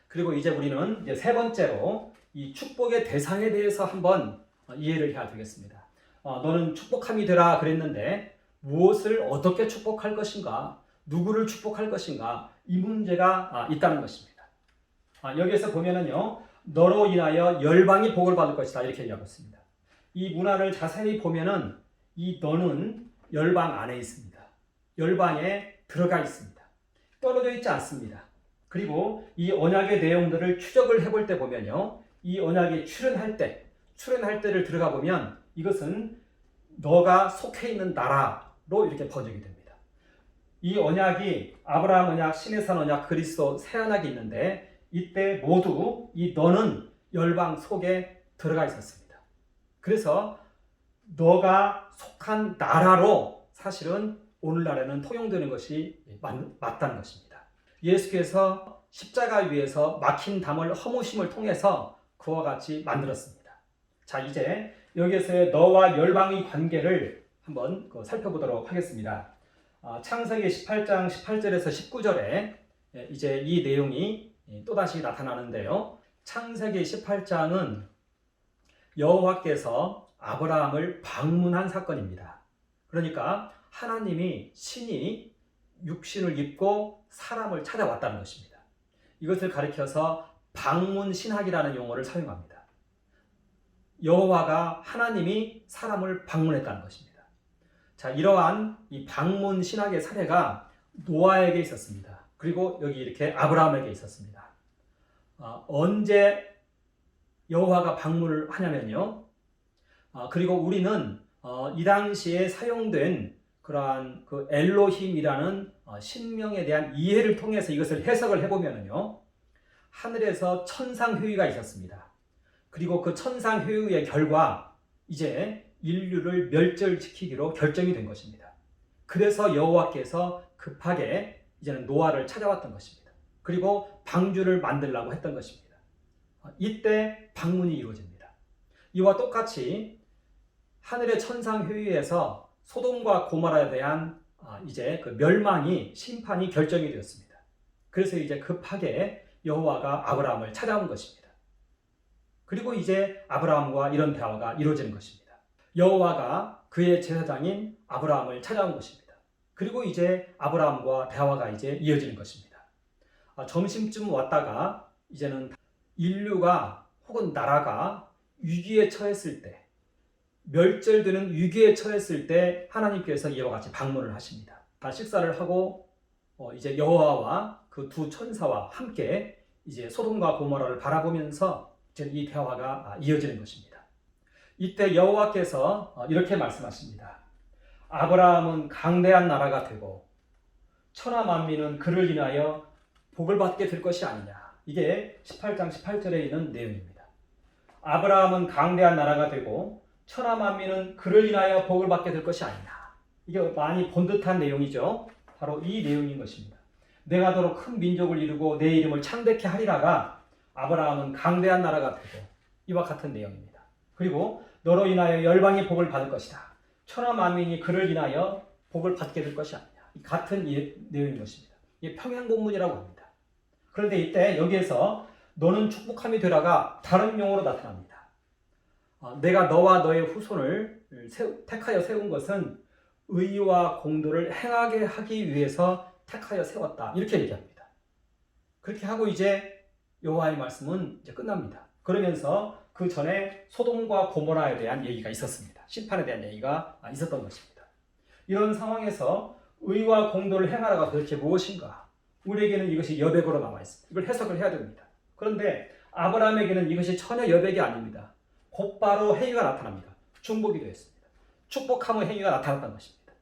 그리고 이제 우리는 이제 세 번째로 이 축복의 대상에 대해서 한번 이해를 해야 되겠습니다. 너는 축복함이 되라 그랬는데 무엇을 어떻게 축복할 것인가, 누구를 축복할 것인가, 이 문제가 있다는 것입니다. 여기에서 보면은요, 너로 인하여 열방이 복을 받을 것이다 이렇게 얘기하고 있습니다. 이 문안을 자세히 보면은 이 너는 열방 안에 있습니다. 열방에 들어가 있습니다. 떨어져 있지 않습니다. 그리고 이 언약의 내용들을 추적을 해볼 때 보면요, 이 언약이 출현할 때를 들어가 보면 이것은 너가 속해 있는 나라로 이렇게 번역이 됩니다. 이 언약이 아브라함 언약, 시내산 언약, 그리스도 새 언약이 있는데 이때 모두 이 너는 열방 속에 들어가 있었습니다. 그래서 너가 속한 나라로 사실은 오늘날에는 통용되는 것이 맞다는 것입니다. 예수께서 십자가 위에서 막힌 담을 허무심을 통해서 그와 같이 만들었습니다. 자, 이제 여기에서의 너와 열방의 관계를 한번 살펴보도록 하겠습니다. 창세기 18장 18절에서 19절에 이제 이 내용이 또다시 나타나는데요. 창세기 18장은 여호와께서 아브라함을 방문한 사건입니다. 그러니까 하나님이 신이 육신을 입고 사람을 찾아왔다는 것입니다. 이것을 가리켜서 방문신학이라는 용어를 사용합니다. 여호와가 하나님이 사람을 방문했다는 것입니다. 자, 이러한 이 방문신학의 사례가 노아에게 있었습니다. 그리고 여기 이렇게 아브라함에게 있었습니다. 언제 여호와가 방문을 하냐면요. 그리고 우리는 이 당시에 사용된 그러한 그 엘로힘이라는 신명에 대한 이해를 통해서 이것을 해석을 해보면요, 하늘에서 천상회의가 있었습니다. 그리고 그 천상회의의 결과 이제 인류를 멸절시키기로 결정이 된 것입니다. 그래서 여호와께서 급하게 이제는 노아를 찾아왔던 것입니다. 그리고 방주를 만들라고 했던 것입니다. 이때 방문이 이루어집니다. 이와 똑같이 하늘의 천상회의에서 소돔과 고모라에 대한 이제 그 멸망이, 심판이 결정이 되었습니다. 그래서 이제 급하게 여호와가 아브라함을 찾아온 것입니다. 그리고 이제 아브라함과 이런 대화가 이루어지는 것입니다. 여호와가 그의 제사장인 아브라함을 찾아온 것입니다. 그리고 이제 아브라함과 대화가 이제 이어지는 것입니다. 점심쯤 왔다가 이제는 인류가 혹은 나라가 위기에 처했을 때, 멸절되는 위기에 처했을 때 하나님께서 이와 같이 방문을 하십니다. 식사를 하고 이제 여호와와 그 두 천사와 함께 이제 소돔과 고모라를 바라보면서 이 대화가 이어지는 것입니다. 이때 여호와께서 이렇게 말씀하십니다. 아브라함은 강대한 나라가 되고 천하 만민은 그를 인하여 복을 받게 될 것이 아니냐. 이게 18장 18절에 있는 내용입니다. 아브라함은 강대한 나라가 되고 천하 만민은 그를 인하여 복을 받게 될 것이 아니냐. 이게 많이 본 듯한 내용이죠. 바로 이 내용인 것입니다. 내가 더러 큰 민족을 이루고 내 이름을 창대케 하리라가 아브라함은 강대한 나라가 되고 이와 같은 내용입니다. 그리고 너로 인하여 열방이 복을 받을 것이다. 천하 만민이 그를 인하여 복을 받게 될 것이 아니냐. 같은 내용인 것입니다. 이게 평행본문이라고 합니다. 그런데 이때 여기에서 너는 축복함이 되라가 다른 용어로 나타납니다. 내가 너와 너의 후손을 택하여 세운 것은 의와 공도를 행하게 하기 위해서 택하여 세웠다. 이렇게 얘기합니다. 그렇게 하고 이제 여호와의 말씀은 이제 끝납니다. 그러면서 그 전에 소돔과 고모라에 대한 얘기가 있었습니다. 심판에 대한 얘기가 있었던 것입니다. 이런 상황에서 의와 공도를 행하라가 도대체 무엇인가? 우리에게는 이것이 여백으로 나와 있습니다. 이걸 해석을 해야 됩니다. 그런데 아브라함에게는 이것이 전혀 여백이 아닙니다. 곧바로 행위가 나타납니다. 중복이 되었습니다. 축복함의 행위가 나타났던 것입니다.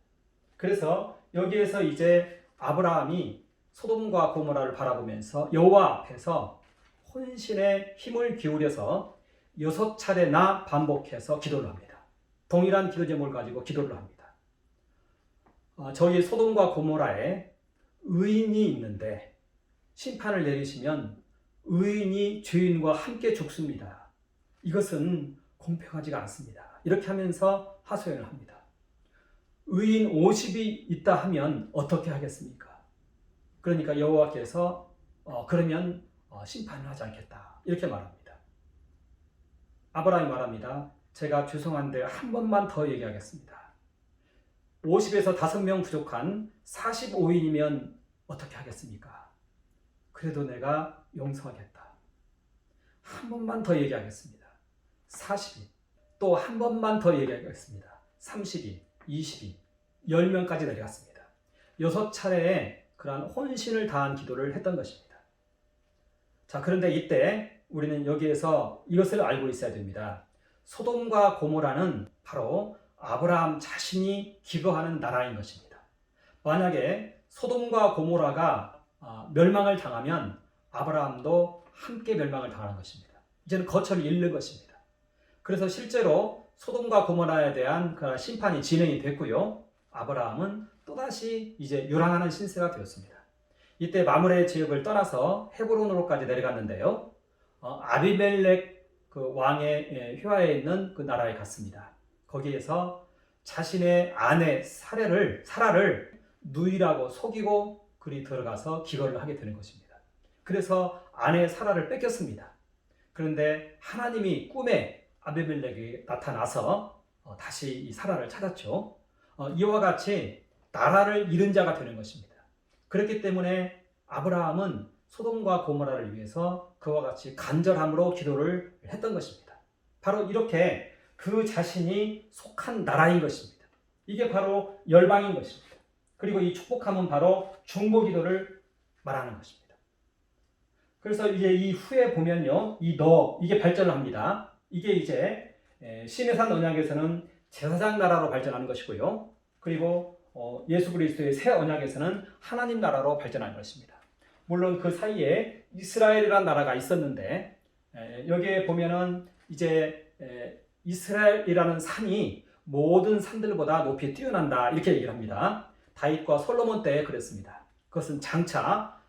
그래서 여기에서 이제 아브라함이 소돔과 고모라를 바라보면서 여호와 앞에서 혼신의 힘을 기울여서 6차례나 반복해서 기도를 합니다. 동일한 기도 제목을 가지고 기도를 합니다. 저희 소돔과 고모라에 의인이 있는데 심판을 내리시면 의인이 죄인과 함께 죽습니다. 이것은 공평하지가 않습니다. 이렇게 하면서 하소연을 합니다. 의인 50이 있다 하면 어떻게 하겠습니까? 그러니까 여호와께서 그러면 심판을 하지 않겠다. 이렇게 말합니다. 아브라함이 말합니다. 제가 죄송한데 한 번만 더 얘기하겠습니다. 50에서 5명 부족한 45인이면 어떻게 하겠습니까? 그래도 내가 용서하겠다. 한 번만 더 얘기하겠습니다. 40인. 또 한 번만 더 얘기하겠습니다. 30인, 20인, 10명까지 내려갔습니다. 6차례의 그러한 혼신을 다한 기도를 했던 것입니다. 자, 그런데 이때 우리는 여기에서 이것을 알고 있어야 됩니다. 소돔과 고모라는 바로 아브라함 자신이 기거하는 나라인 것입니다. 만약에 소돔과 고모라가 멸망을 당하면 아브라함도 함께 멸망을 당하는 것입니다. 이제는 거처를 잃는 것입니다. 그래서 실제로 소돔과 고모라에 대한 그 심판이 진행이 됐고요. 아브라함은 또다시 이제 요란하는 신세가 되었습니다. 이때 마므레 지역을 떠나서 헤브론으로까지 내려갔는데요. 아비멜렉 그 왕의 휘하에 있는 그 나라에 갔습니다. 거기에서 자신의 아내 사라를 누이라고 속이고 그리 들어가서 기거를 하게 되는 것입니다. 그래서 아내 사라를 뺏겼습니다. 그런데 하나님이 꿈에 아비멜렉이 나타나서 다시 이 사라를 찾았죠. 이와 같이 나라를 잃은 자가 되는 것입니다. 그렇기 때문에 아브라함은 소돔과 고모라를 위해서 그와 같이 간절함으로 기도를 했던 것입니다. 바로 이렇게 그 자신이 속한 나라인 것입니다. 이게 바로 열방인 것입니다. 그리고 이 축복함은 바로 중보기도를 말하는 것입니다. 그래서 이제 이 후에 보면요, 이게 발전을 합니다. 이게 이제 시내산 언약에서는 제사장 나라로 발전하는 것이고요. 그리고 예수 그리스도의 새 언약에서는 하나님 나라로 발전하는 것입니다. 물론 그 사이에 이스라엘이라는 나라가 있었는데 여기에 보면은 이제 이스라엘이라는 산이 모든 산들보다 높이 뛰어난다 이렇게 얘기를 합니다. 다윗과 솔로몬 때에 그랬습니다. 그것은 장차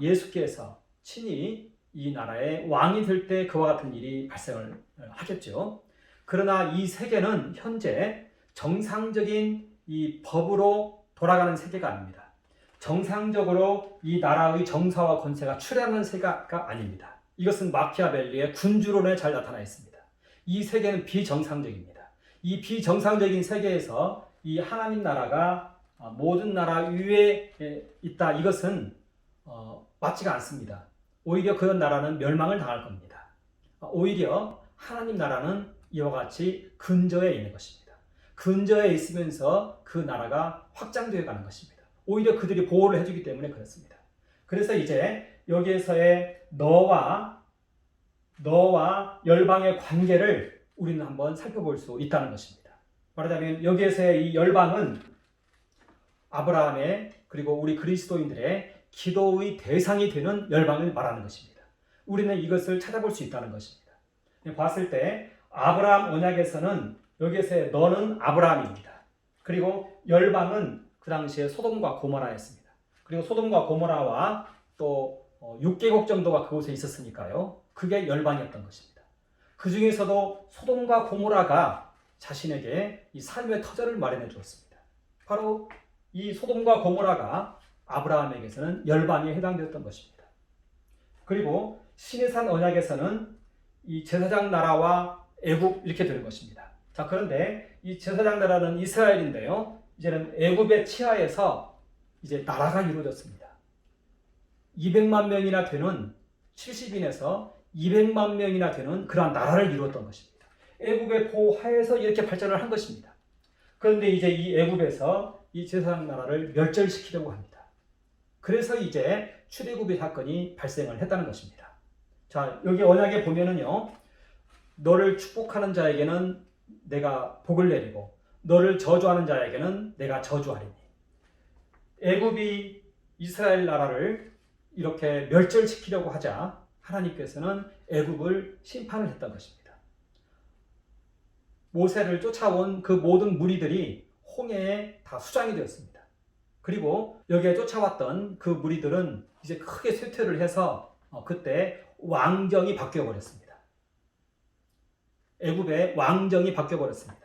예수께서 친히 이 나라의 왕이 될 때 그와 같은 일이 발생을 하겠죠. 그러나 이 세계는 현재 정상적인 이 법으로 돌아가는 세계가 아닙니다. 정상적으로 이 나라의 정사와 권세가 출현하는 세계가 아닙니다. 이것은 마키아벨리의 군주론에 잘 나타나 있습니다. 이 세계는 비정상적입니다. 이 비정상적인 세계에서 이 하나님 나라가 모든 나라 위에 있다. 이것은 맞지가 않습니다. 오히려 그런 나라는 멸망을 당할 겁니다. 오히려 하나님 나라는 이와 같이 근저에 있는 것입니다. 근저에 있으면서 그 나라가 확장되어 가는 것입니다. 오히려 그들이 보호를 해주기 때문에 그렇습니다. 그래서 이제 여기에서의 너와 열방의 관계를 우리는 한번 살펴볼 수 있다는 것입니다. 말하자면 여기에서의 이 열방은 아브라함의 그리고 우리 그리스도인들의 기도의 대상이 되는 열방을 말하는 것입니다. 우리는 이것을 찾아볼 수 있다는 것입니다. 봤을 때 아브라함 언약에서는 여기에서의 너는 아브라함입니다. 그리고 열방은 그 당시에 소돔과 고모라였습니다. 그리고 소돔과 고모라와 또 6개국 정도가 그곳에 있었으니까요. 그게 열방이었던 것입니다. 그 중에서도 소돔과 고모라가 자신에게 이 삶의 터전을 마련해 주었습니다. 바로 이 소돔과 고모라가 아브라함에게서는 열방에 해당되었던 것입니다. 그리고 시내산 언약에서는 이 제사장 나라와 애굽 이렇게 되는 것입니다. 자, 그런데 이 제사장 나라는 이스라엘인데요. 이제는 애굽의 치하에서 이제 나라가 이루어졌습니다. 200만 명이나 되는 70인에서 200만 명이나 되는 그러한 나라를 이루었던 것입니다. 애굽의 보하에서 이렇게 발전을 한 것입니다. 그런데 이제 이 애굽에서 이 제사장 나라를 멸절시키려고 합니다. 그래서 이제 출애굽의 사건이 발생을 했다는 것입니다. 자, 여기 언약에 보면은요, 너를 축복하는 자에게는 내가 복을 내리고 너를 저주하는 자에게는 내가 저주하리니. 애굽이 이스라엘 나라를 이렇게 멸절시키려고 하자 하나님께서는 애굽을 심판을 했던 것입니다. 모세를 쫓아온 그 모든 무리들이 홍해에 다 수장이 되었습니다. 그리고 여기에 쫓아왔던 그 무리들은 이제 크게 쇠퇴를 해서 그때 왕정이 바뀌어버렸습니다. 애굽의 왕정이 바뀌어버렸습니다.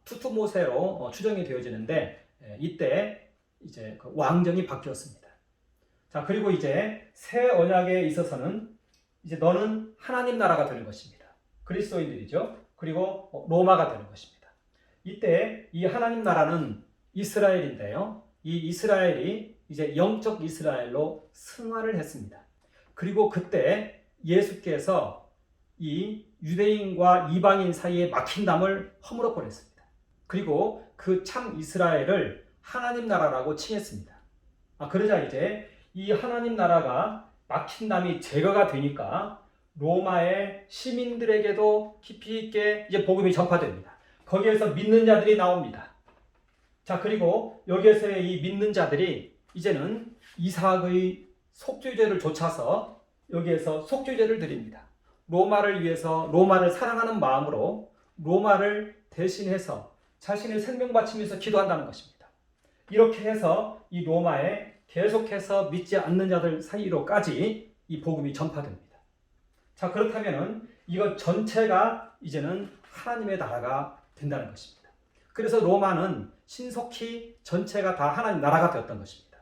투투모세로 추정이 되어지는데 이때 이제 그 왕정이 바뀌었습니다. 자, 그리고 이제 새 언약에 있어서는 이제 너는 하나님 나라가 되는 것입니다. 그리스도인들이죠. 그리고 로마가 되는 것입니다. 이때 이 하나님 나라는 이스라엘인데요. 이 이스라엘이 이제 영적 이스라엘로 승화를 했습니다. 그리고 그때 예수께서 이 유대인과 이방인 사이에 막힌 담을 허물어 버렸습니다. 그리고 그 참 이스라엘을 하나님 나라라고 칭했습니다. 그러자 이제 이 하나님 나라가 막힌 담이 제거가 되니까 로마의 시민들에게도 깊이 있게 이제 복음이 전파됩니다. 거기에서 믿는 자들이 나옵니다. 자, 그리고 여기에서의 이 믿는 자들이 이제는 이삭의 속죄제를 좇아서 여기에서 속죄제를 드립니다. 로마를 위해서, 로마를 사랑하는 마음으로 로마를 대신해서 자신의 생명 바치면서 기도한다는 것입니다. 이렇게 해서 이 로마에 계속해서 믿지 않는 자들 사이로까지 이 복음이 전파됩니다. 자, 그렇다면은 이것 전체가 이제는 하나님의 나라가 된다는 것입니다. 그래서 로마는 신속히 전체가 다 하나님 나라가 되었던 것입니다.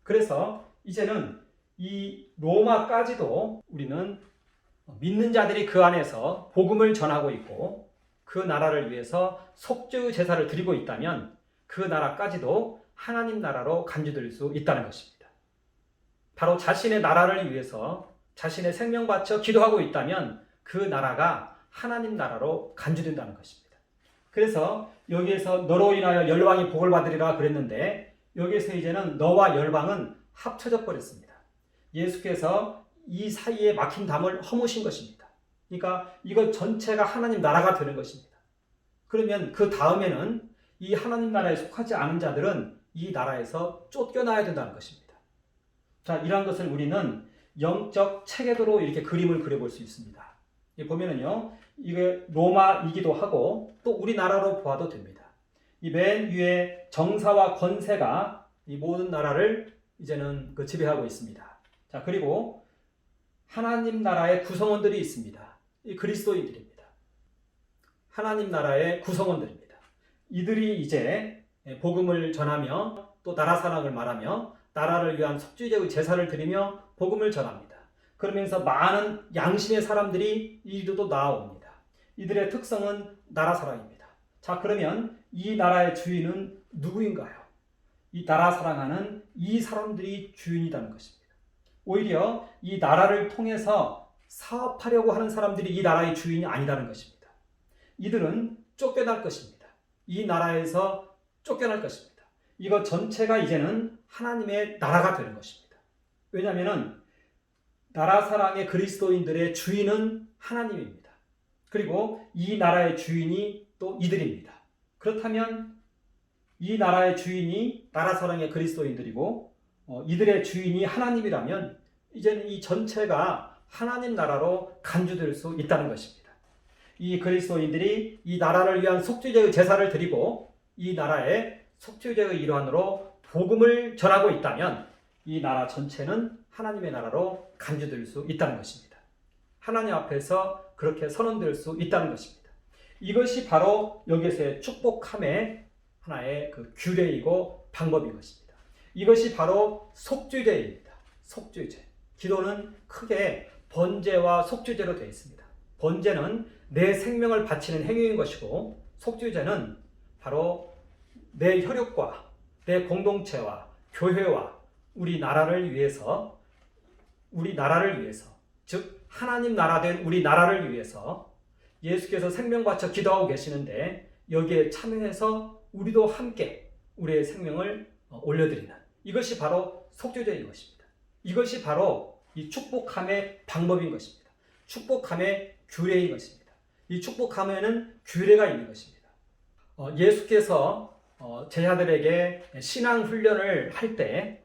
그래서 이제는 이 로마까지도 우리는 믿는 자들이 그 안에서 복음을 전하고 있고 그 나라를 위해서 속죄의 제사를 드리고 있다면 그 나라까지도 하나님 나라로 간주될 수 있다는 것입니다. 바로 자신의 나라를 위해서 자신의 생명 바쳐 기도하고 있다면 그 나라가 하나님 나라로 간주된다는 것입니다. 그래서 여기에서 너로 인하여 열방이 복을 받으리라 그랬는데 여기에서 이제는 너와 열방은 합쳐져 버렸습니다. 예수께서 이 사이에 막힌 담을 허무신 것입니다. 그러니까 이것 전체가 하나님 나라가 되는 것입니다. 그러면 그 다음에는 이 하나님 나라에 속하지 않은 자들은 이 나라에서 쫓겨나야 된다는 것입니다. 자, 이러한 것을 우리는 영적 체계도로 이렇게 그림을 그려볼 수 있습니다. 보면은요, 이게 로마이기도 하고 또 우리나라로 보아도 됩니다. 이 맨 위에 정사와 권세가 이 모든 나라를 이제는 지배하고 있습니다. 자, 그리고 하나님 나라의 구성원들이 있습니다. 이 그리스도인들입니다. 하나님 나라의 구성원들입니다. 이들이 이제 복음을 전하며 또 나라 사랑을 말하며 나라를 위한 속죄제의 제사를 드리며 복음을 전합니다. 그러면서 많은 양심의 사람들이 이리로 나아옵니다. 이들의 특성은 나라 사랑입니다. 자, 그러면 이 나라의 주인은 누구인가요? 이 나라 사랑하는 이 사람들이 주인이라는 것입니다. 오히려 이 나라를 통해서 사업하려고 하는 사람들이 이 나라의 주인이 아니라는 것입니다. 이들은 쫓겨날 것입니다. 이 나라에서 쫓겨날 것입니다. 이것 전체가 이제는 하나님의 나라가 되는 것입니다. 왜냐하면 나라 사랑의 그리스도인들의 주인은 하나님입니다. 그리고 이 나라의 주인이 또 이들입니다. 그렇다면 이 나라의 주인이 나라 사랑의 그리스도인들이고 이들의 주인이 하나님이라면 이제는 이 전체가 하나님 나라로 간주될 수 있다는 것입니다. 이 그리스도인들이 이 나라를 위한 속죄제의 제사를 드리고 이 나라의 속죄제의 일환으로 복음을 전하고 있다면 이 나라 전체는 하나님의 나라로 간주될 수 있다는 것입니다. 하나님 앞에서 그렇게 선언될 수 있다는 것입니다. 이것이 바로 여기에서의 축복함의 하나의 규례이고 방법인 것입니다. 이것이 바로 속죄제입니다. 속죄제. 기도는 크게 번제와 속죄제로 되어 있습니다. 번제는 내 생명을 바치는 행위인 것이고 속죄제는 바로 내 혈육과 내 공동체와 교회와 우리 나라를 위해서 즉 하나님 나라 된 우리 나라를 위해서 예수께서 생명 바쳐 기도하고 계시는데 여기에 참여해서 우리도 함께 우리의 생명을 올려드리는 이것이 바로 속죄제인 것입니다. 이것이 바로 이 축복함의 방법인 것입니다. 축복함의 규례인 것입니다. 이 축복함에는 규례가 있는 것입니다. 예수께서 제자들에게 신앙 훈련을 할 때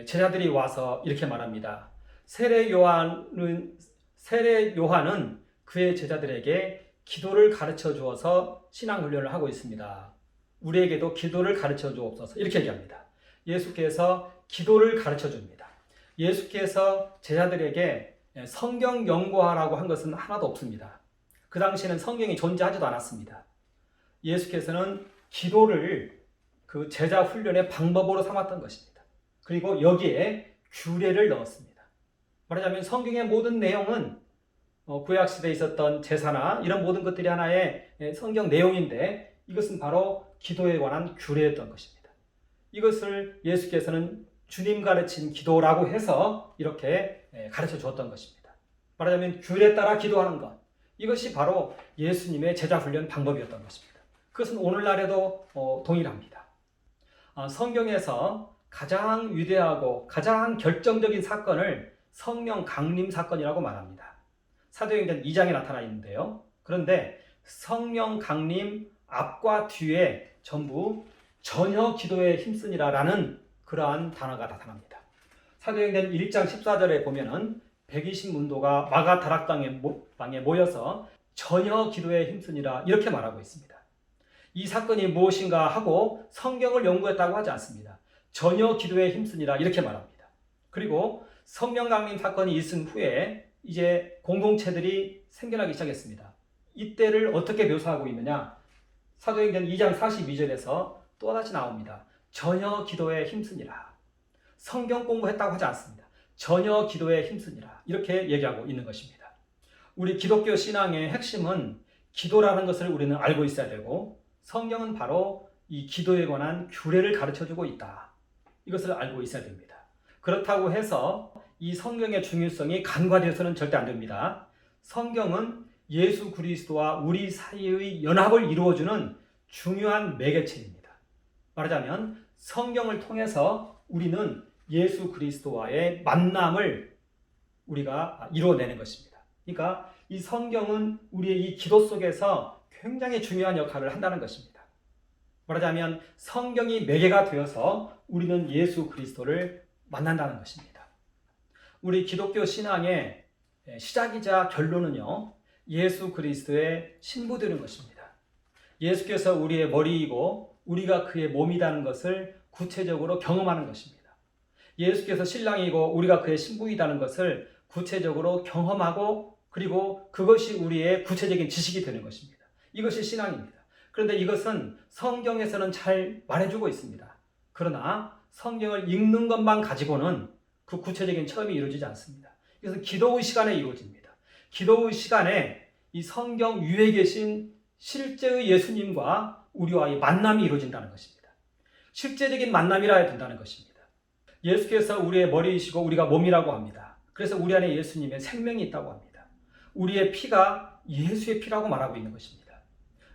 제자들이 와서 이렇게 말합니다. 세례 요한은 그의 제자들에게 기도를 가르쳐 주어서 신앙 훈련을 하고 있습니다. 우리에게도 기도를 가르쳐 주옵소서 이렇게 얘기합니다. 예수께서 기도를 가르쳐 줍니다. 예수께서 제자들에게 성경 연구하라고 한 것은 하나도 없습니다. 그 당시에는 성경이 존재하지도 않았습니다. 예수께서는 기도를 그 제자 훈련의 방법으로 삼았던 것입니다. 그리고 여기에 규례를 넣었습니다. 말하자면 성경의 모든 내용은 구약시대에 있었던 제사나 이런 모든 것들이 하나의 성경 내용인데 이것은 바로 기도에 관한 규례였던 것입니다. 이것을 예수께서는 주님 가르친 기도라고 해서 이렇게 가르쳐 주었던 것입니다. 말하자면 규례에 따라 기도하는 것, 이것이 바로 예수님의 제자 훈련 방법이었던 것입니다. 그것은 오늘날에도 동일합니다. 성경에서 가장 위대하고 가장 결정적인 사건을 성령 강림 사건이라고 말합니다. 사도행전 2장에 나타나 있는데요. 그런데 성령 강림 앞과 뒤에 전부 전혀 기도에 힘쓰니라라는 그러한 단어가 나타납니다. 사도행전 1장 14절에 보면은 120문도가 마가 다락방에 모여서 전혀 기도에 힘쓰니라 이렇게 말하고 있습니다. 이 사건이 무엇인가 하고 성경을 연구했다고 하지 않습니다. 전혀 기도에 힘쓰니라 이렇게 말합니다. 그리고 성령 강림 사건이 있은 후에 이제 공동체들이 생겨나기 시작했습니다. 이때를 어떻게 묘사하고 있느냐? 사도행전 2장 42절에서 또다시 나옵니다. 전혀 기도에 힘쓰니라. 성경 공부했다고 하지 않습니다. 전혀 기도에 힘쓰니라. 이렇게 얘기하고 있는 것입니다. 우리 기독교 신앙의 핵심은 기도라는 것을 우리는 알고 있어야 되고 성경은 바로 이 기도에 관한 규례를 가르쳐주고 있다. 이것을 알고 있어야 됩니다. 그렇다고 해서 이 성경의 중요성이 간과되어서는 절대 안 됩니다. 성경은 예수 그리스도와 우리 사이의 연합을 이루어주는 중요한 매개체입니다. 말하자면 성경을 통해서 우리는 예수 그리스도와의 만남을 우리가 이루어내는 것입니다. 그러니까 이 성경은 우리의 이 기도 속에서 굉장히 중요한 역할을 한다는 것입니다. 말하자면 성경이 매개가 되어서 우리는 예수 그리스도를 만난다는 것입니다. 우리 기독교 신앙의 시작이자 결론은요, 예수 그리스도의 신부되는 것입니다. 예수께서 우리의 머리이고 우리가 그의 몸이라는 것을 구체적으로 경험하는 것입니다. 예수께서 신랑이고 우리가 그의 신부이라는 것을 구체적으로 경험하고 그리고 그것이 우리의 구체적인 지식이 되는 것입니다. 이것이 신앙입니다. 그런데 이것은 성경에서는 잘 말해주고 있습니다. 그러나 성경을 읽는 것만 가지고는 그 구체적인 체험이 이루어지지 않습니다. 그래서 기도의 시간에 이루어집니다. 기도의 시간에 이 성경 위에 계신 실제의 예수님과 우리와의 만남이 이루어진다는 것입니다. 실제적인 만남이라 해야 된다는 것입니다. 예수께서 우리의 머리이시고 우리가 몸이라고 합니다. 그래서 우리 안에 예수님의 생명이 있다고 합니다. 우리의 피가 예수의 피라고 말하고 있는 것입니다.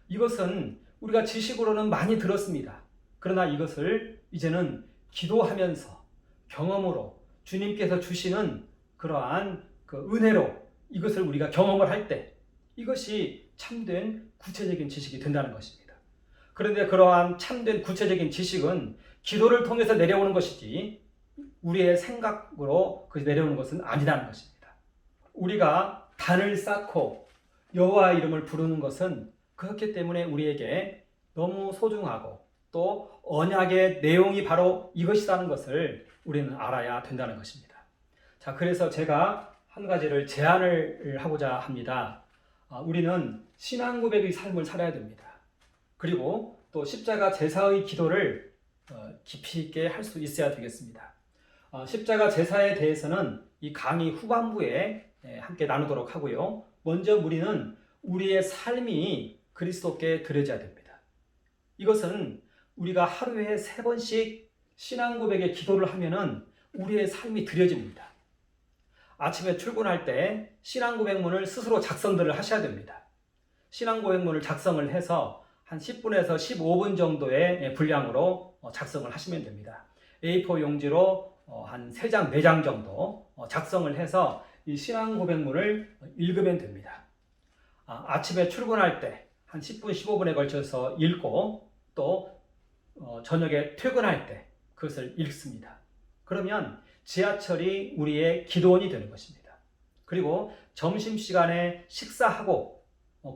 이것은 우리가 지식으로는 많이 들었습니다. 그러나 이것을 이제는 기도하면서 경험으로 주님께서 주시는 그러한 그 은혜로 이것을 우리가 경험을 할 때 이것이 참된 구체적인 지식이 된다는 것입니다. 그런데 그러한 참된 구체적인 지식은 기도를 통해서 내려오는 것이지 우리의 생각으로 그 내려오는 것은 아니라는 것입니다. 우리가 단을 쌓고 여호와 이름을 부르는 것은 그렇기 때문에 우리에게 너무 소중하고 또 언약의 내용이 바로 이것이라는 것을 우리는 알아야 된다는 것입니다. 자, 그래서 제가 한 가지를 제안을 하고자 합니다. 우리는 신앙 고백의 삶을 살아야 됩니다. 그리고 또 십자가 제사의 기도를 깊이 있게 할 수 있어야 되겠습니다. 십자가 제사에 대해서는 이 강의 후반부에 함께 나누도록 하고요. 먼저 우리는 우리의 삶이 그리스도께 드려져야 됩니다. 이것은 우리가 하루에 3번씩 신앙 고백의 기도를 하면은 우리의 삶이 드려집니다. 아침에 출근할 때 신앙 고백문을 스스로 작성들을 하셔야 됩니다. 신앙 고백문을 작성을 해서 한 10분에서 15분 정도의 분량으로 작성을 하시면 됩니다. A4 용지로 한 3장, 4장 정도 작성을 해서 이 신앙 고백문을 읽으면 됩니다. 아침에 출근할 때 한 10분, 15분에 걸쳐서 읽고 또 저녁에 퇴근할 때 그것을 읽습니다. 그러면 지하철이 우리의 기도원이 되는 것입니다. 그리고 점심시간에 식사하고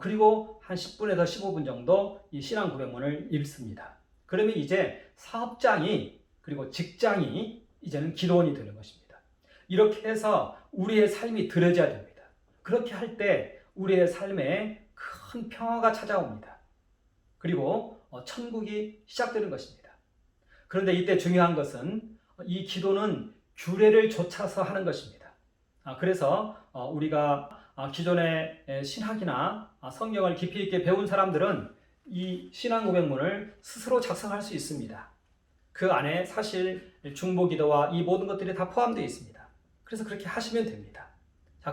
그리고 한 10분에서 15분 정도 이 신앙 고백문을 읽습니다. 그러면 이제 사업장이 그리고 직장이 이제는 기도원이 되는 것입니다. 이렇게 해서 우리의 삶이 드려져야 됩니다. 그렇게 할 때 우리의 삶에 큰 평화가 찾아옵니다. 그리고 천국이 시작되는 것입니다. 그런데 이때 중요한 것은 이 기도는 규례를 좇아서 하는 것입니다. 그래서 우리가 기존의 신학이나 성경을 깊이 있게 배운 사람들은 이 신앙 고백문을 스스로 작성할 수 있습니다. 그 안에 사실 중보기도와 이 모든 것들이 다 포함되어 있습니다. 그래서 그렇게 하시면 됩니다.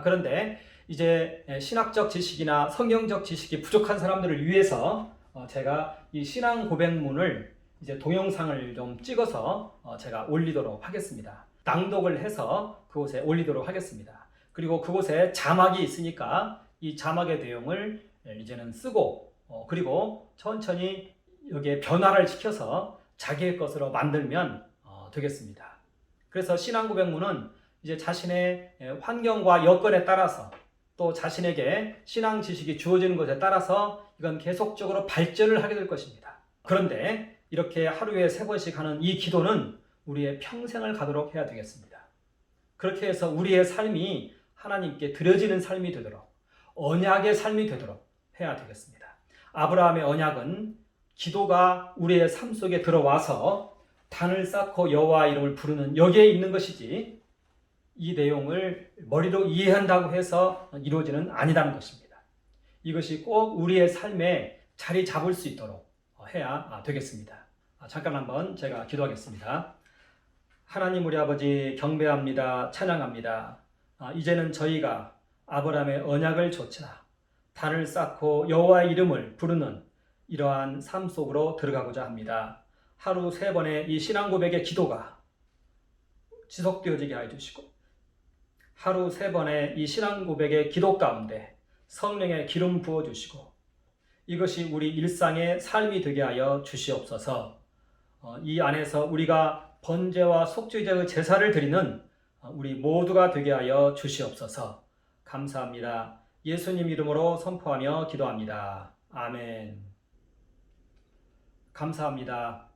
그런데 이제 신학적 지식이나 성경적 지식이 부족한 사람들을 위해서 제가 이 신앙 고백문을 이제 동영상을 좀 찍어서 제가 올리도록 하겠습니다. 낭독을 해서 그곳에 올리도록 하겠습니다. 그리고 그곳에 자막이 있으니까 이 자막의 내용을 이제는 쓰고 그리고 천천히 여기에 변화를 시켜서 자기의 것으로 만들면 되겠습니다. 그래서 신앙 고백문은 이제 자신의 환경과 여건에 따라서 또 자신에게 신앙 지식이 주어지는 것에 따라서 이건 계속적으로 발전을 하게 될 것입니다. 그런데 이렇게 하루에 3번씩 하는 이 기도는 우리의 평생을 가도록 해야 되겠습니다. 그렇게 해서 우리의 삶이 하나님께 드려지는 삶이 되도록 언약의 삶이 되도록 해야 되겠습니다. 아브라함의 언약은 기도가 우리의 삶 속에 들어와서 단을 쌓고 여호와 이름을 부르는 여기에 있는 것이지 이 내용을 머리로 이해한다고 해서 이루어지는 아니다는 것입니다. 이것이 꼭 우리의 삶에 자리 잡을 수 있도록 해야 되겠습니다. 잠깐 한번 제가 기도하겠습니다. 하나님 우리 아버지 경배합니다. 찬양합니다. 이제는 저희가 아브라함의 언약을 좇아 단을 쌓고 여호와의 이름을 부르는 이러한 삶 속으로 들어가고자 합니다. 하루 3번의 이 신앙 고백의 기도가 지속되어지게 해주시고 하루 3번의 이 신앙 고백의 기도 가운데 성령의 기름 부어주시고 이것이 우리 일상의 삶이 되게 하여 주시옵소서. 이 안에서 우리가 번제와 속죄제의 제사를 드리는 우리 모두가 되게 하여 주시옵소서. 감사합니다. 예수님 이름으로 선포하며 기도합니다. 아멘. 감사합니다.